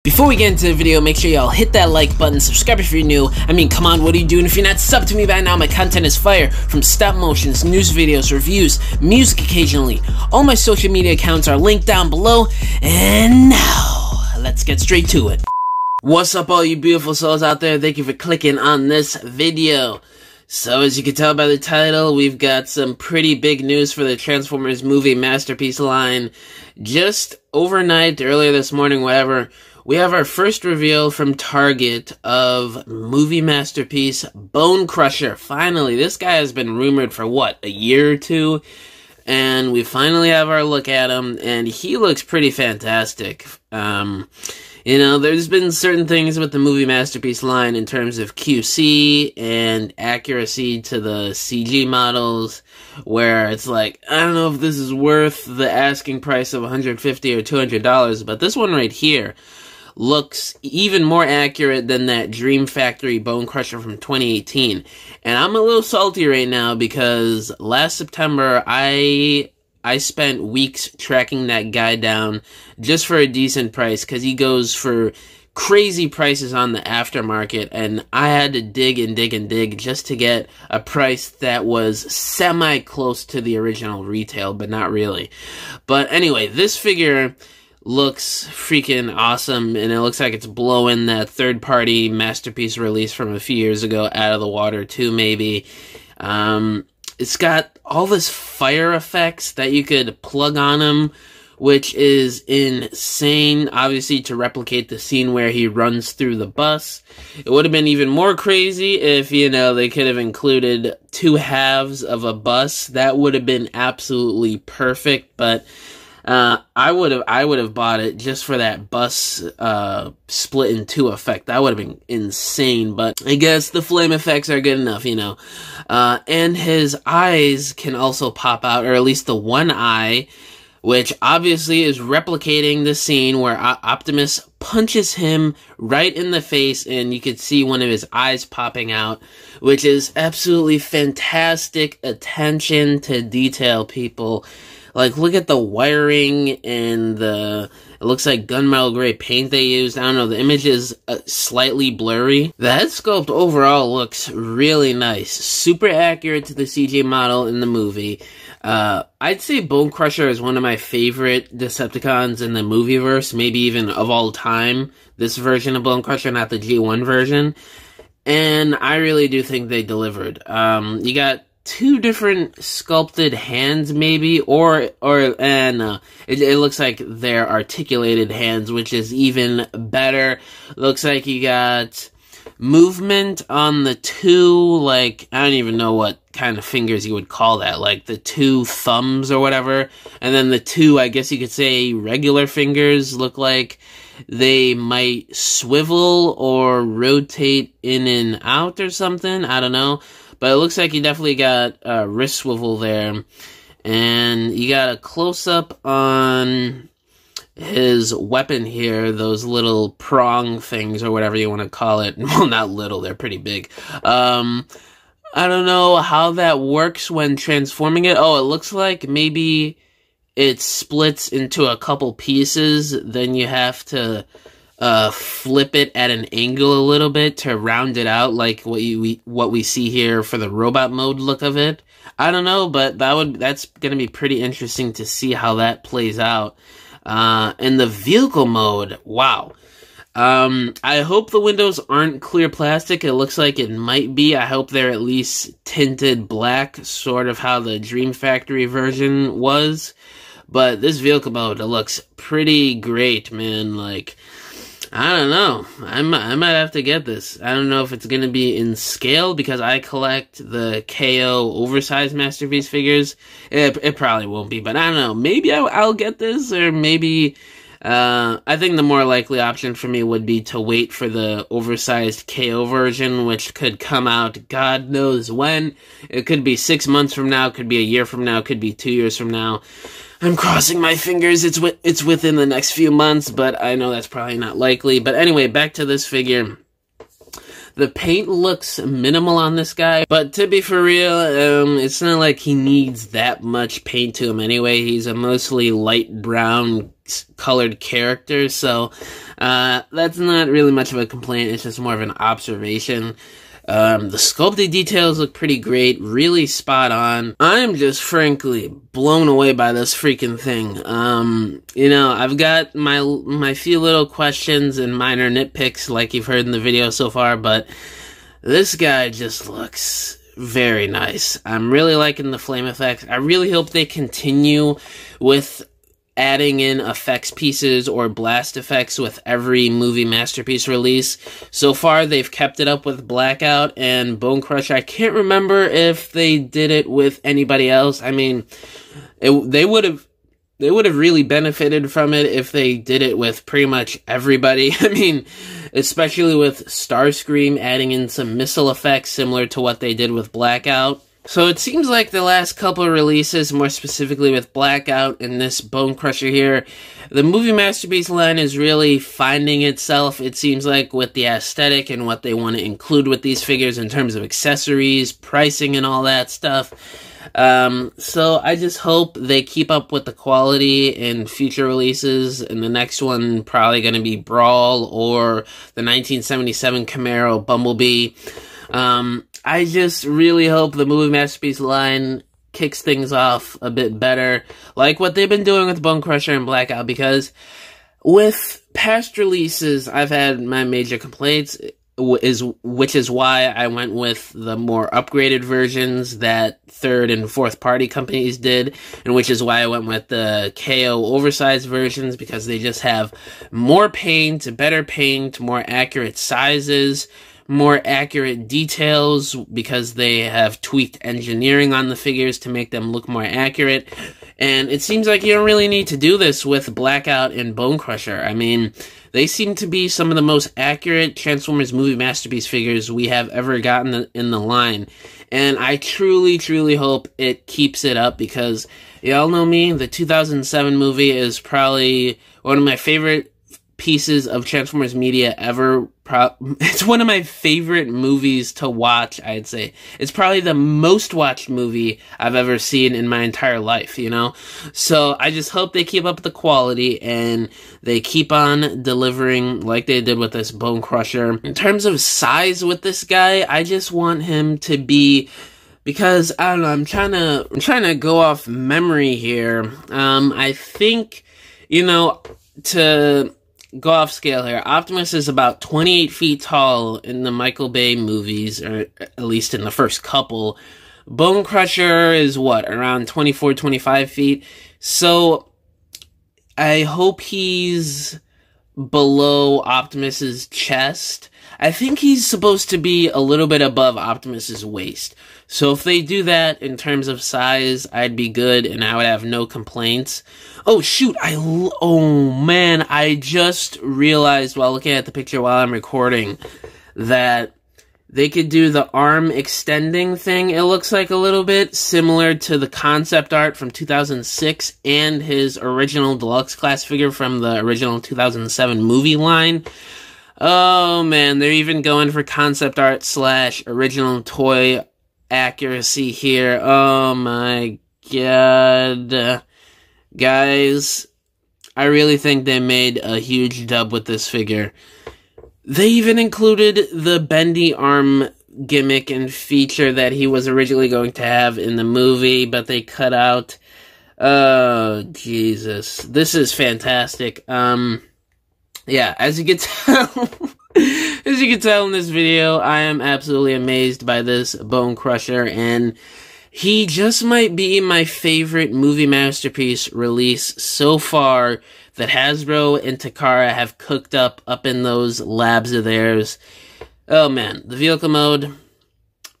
Before we get into the video, make sure y'all hit that like button, subscribe if you're new. I mean, come on, what are you doing if you're not subbed to me by now? My content is fire, from stop motions, news videos, reviews, music occasionally. All my social media accounts are linked down below, and now, let's get straight to it. What's up, all you beautiful souls out there? Thank you for clicking on this video. So, as you can tell by the title, we've got some pretty big news for the Transformers movie masterpiece line. Just overnight, earlier this morning, whatever, we have our first reveal from Target of movie masterpiece BONECRUSHER. Finally, this guy has been rumored for, what, a year or two? And we finally have our look at him, and he looks pretty fantastic. You know, there's been certain things with the movie masterpiece line in terms of QC and accuracy to the CG models, where it's like, I don't know if this is worth the asking price of $150 or $200, but this one right here looks even more accurate than that Dream Factory BONECRUSHER from 2018. And I'm a little salty right now because last September, I spent weeks tracking that guy down just for a decent price, because he goes for crazy prices on the aftermarket, and I had to dig and dig and dig just to get a price that was semi-close to the original retail, but not really. But anyway, this figure looks freaking awesome, and it looks like it's blowing that third-party masterpiece release from a few years ago out of the water too, maybe. It's got all this fire effects that you could plug on him, which is insane, obviously, to replicate the scene where he runs through the bus. It would have been even more crazy if, you know, they could have included two halves of a bus. That would have been absolutely perfect, but I would have bought it just for that bus split in two effect. That would have been insane, but I guess the flame effects are good enough, you know. And his eyes can also pop out, or at least the one eye, which obviously is replicating the scene where Optimus punches him right in the face, and you could see one of his eyes popping out, which is absolutely fantastic attention to detail, people. Like, look at the wiring and it looks like gunmetal gray paint they used. I don't know, the image is slightly blurry. The head sculpt overall looks really nice. Super accurate to the CG model in the movie. I'd say BONECRUSHER is one of my favorite Decepticons in the movieverse, maybe even of all time. This version of BONECRUSHER, not the G1 version. And I really do think they delivered. You got two different sculpted hands, maybe, it looks like they're articulated hands, which is even better. Looks like you got movement on the two, like, I don't even know what kind of fingers you would call that, like the two thumbs or whatever, and then the two, I guess you could say, regular fingers look like they might swivel or rotate in and out or something, I don't know. But it looks like you definitely got a wrist swivel there. And you got a close-up on his weapon here, those little prong things or whatever you want to call it. Well, not little, they're pretty big. I don't know how that works when transforming it. Oh, it looks like maybe it splits into a couple pieces. Then you have to flip it at an angle a little bit to round it out, like what we see here for the robot mode look of it. I don't know, but that's gonna be pretty interesting to see how that plays out. In the vehicle mode, wow. I hope the windows aren't clear plastic. It looks like it might be. I hope they're at least tinted black, sort of how the Dream Factory version was. But this vehicle mode, it looks pretty great, man. Like, I don't know. I might have to get this. I don't know if it's going to be in scale, because I collect the KO oversized masterpiece figures. It probably won't be, but I don't know. Maybe I'll get this, or maybe I think the more likely option for me would be to wait for the oversized KO version, which could come out God knows when. It could be 6 months from now, could be a year from now, could be 2 years from now. I'm crossing my fingers it's within the next few months, but I know that's probably not likely. But anyway, back to this figure. The paint looks minimal on this guy, but to be for real, it's not like he needs that much paint to him anyway. He's a mostly light brown colored characters, so that's not really much of a complaint. It's just more of an observation. The sculpted details look pretty great, really spot on. I'm just frankly blown away by this freaking thing. You know, I've got my few little questions and minor nitpicks like you've heard in the video so far, but this guy just looks very nice. I'm really liking the flame effects. I really hope they continue with adding in effects pieces or blast effects with every movie masterpiece release. So far, they've kept it up with Blackout and BONECRUSHER. I can't remember if they did it with anybody else. I mean, they would have really benefited from it if they did it with pretty much everybody. I mean, especially with Starscream adding in some missile effects similar to what they did with Blackout. So it seems like the last couple of releases, more specifically with Blackout and this BONECRUSHER here, the movie masterpiece line is really finding itself, it seems like, with the aesthetic and what they want to include with these figures in terms of accessories, pricing, and all that stuff. So I just hope they keep up with the quality in future releases, and the next one probably going to be Brawl or the 1977 Camaro Bumblebee. I just really hope the movie masterpiece line kicks things off a bit better, like what they've been doing with BONECRUSHER and Blackout, because with past releases, I've had my major complaints, which is why I went with the more upgraded versions that third and fourth party companies did, and which is why I went with the KO oversized versions, because they just have more paint, better paint, more accurate sizes, more accurate details, because they have tweaked engineering on the figures to make them look more accurate. And it seems like you don't really need to do this with Blackout and BONECRUSHER. I mean, they seem to be some of the most accurate Transformers movie masterpiece figures we have ever gotten in the line. And I truly, truly hope it keeps it up, because y'all know me, the 2007 movie is probably one of my favorite pieces of Transformers media ever. It's one of my favorite movies to watch, I'd say. It's probably the most watched movie I've ever seen in my entire life, you know? So I just hope they keep up the quality and they keep on delivering like they did with this BONECRUSHER. In terms of size with this guy, I just want him to be, because I don't know, I'm trying to go off memory here. I think, you know, to go off scale here, Optimus is about 28 feet tall in the Michael Bay movies, or at least in the first couple. BONECRUSHER is what, around 24, 25 feet? So I hope he's below Optimus's chest. I think he's supposed to be a little bit above Optimus's waist. So if they do that in terms of size, I'd be good and I would have no complaints. Oh shoot, oh man, I just realized while looking at the picture while I'm recording that they could do the arm extending thing. It looks like a little bit similar to the concept art from 2006 and his original deluxe class figure from the original 2007 movie line. Oh man, they're even going for concept art / original toy accuracy here. Oh my god. Guys, I really think they made a huge dub with this figure. They even included the bendy arm gimmick and feature that he was originally going to have in the movie, but they cut out. Oh, Jesus. This is fantastic. Yeah, as you can tell, as you can tell in this video, I am absolutely amazed by this BONECRUSHER, and he just might be my favorite movie masterpiece release so far that Hasbro and Takara have cooked up in those labs of theirs. Oh man, the vehicle mode,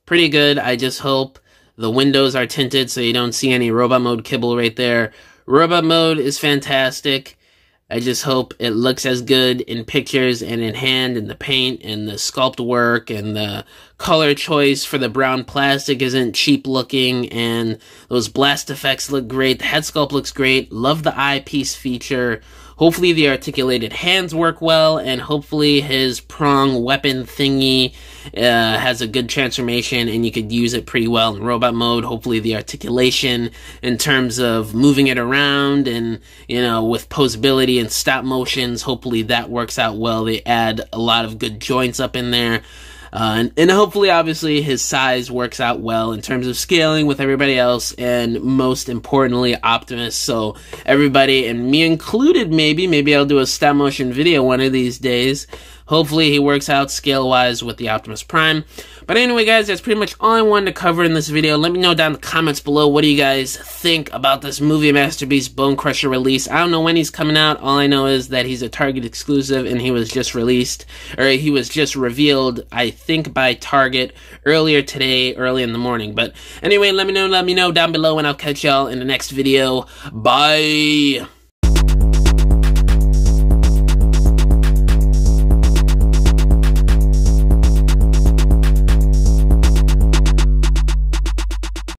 pretty good. I just hope the windows are tinted so you don't see any robot mode kibble right there. Robot mode is fantastic. I just hope it looks as good in pictures and in hand, and the paint and the sculpt work and the color choice for the brown plastic isn't cheap looking, and those blast effects look great. The head sculpt looks great. Love the eyepiece feature. Hopefully the articulated hands work well, and hopefully his prong weapon thingy has a good transformation and you could use it pretty well in robot mode. Hopefully the articulation in terms of moving it around and, you know, with posability and stop motions, hopefully that works out well. They add a lot of good joints up in there. And hopefully, obviously, his size works out well in terms of scaling with everybody else, and most importantly, Optimus. So everybody, and me included, maybe I'll do a stop motion video one of these days. Hopefully he works out scale-wise with the Optimus Prime. But anyway, guys, that's pretty much all I wanted to cover in this video. Let me know down in the comments below, what do you guys think about this movie Masterpiece BONECRUSHER release? I don't know when he's coming out. All I know is that he's a Target exclusive, and he was just released, or he was just revealed, I think, by Target earlier today, early in the morning. But anyway, let me know down below, and I'll catch y'all in the next video. Bye!